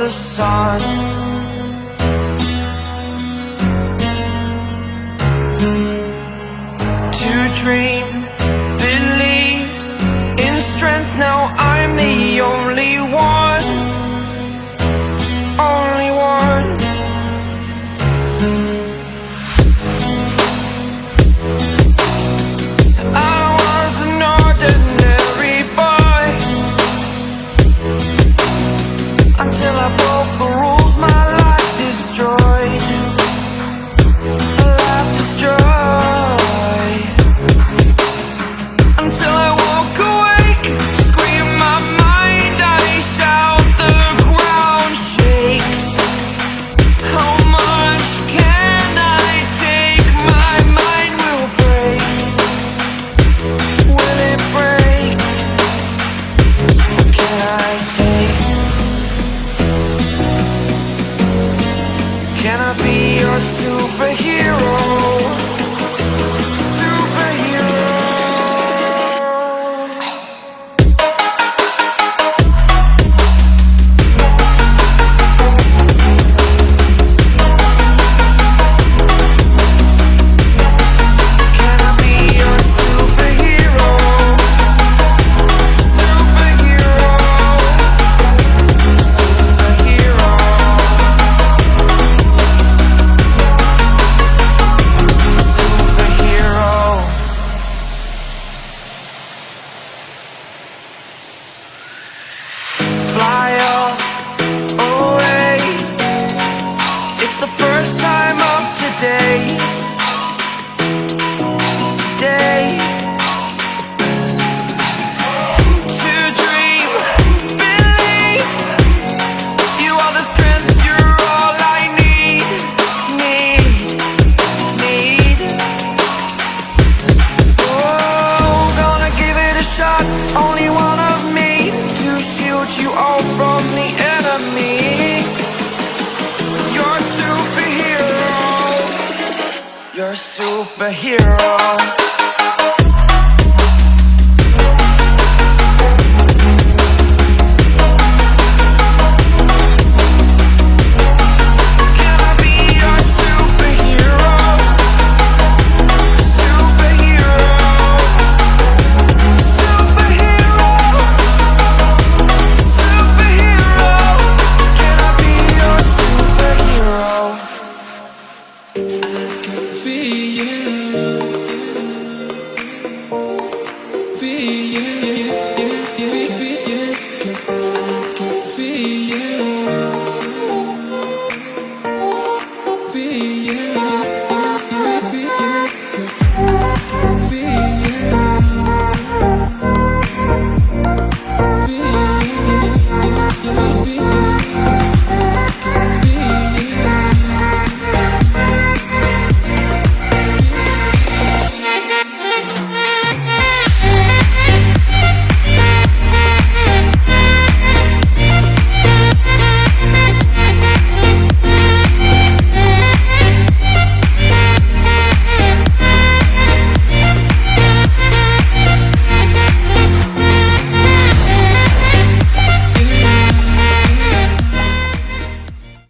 the sun. To dream, believe in strength. Now I'm the only one, only one. I was an ordinary boy until I broke the rules. My life destroyed, a life destroyed. Until I woke awake, scream my mind, I shout, the ground shakes. How much can I take? My mind will break. Will it break? What can I take? Can I be your superhero? Fly away. It's the first time of today. Today. To dream, believe. You are the strength, you're all I need. Oh, gonna give it a shot. Only one of me to shield you all from the enemy. You're a superhero. You're a superhero.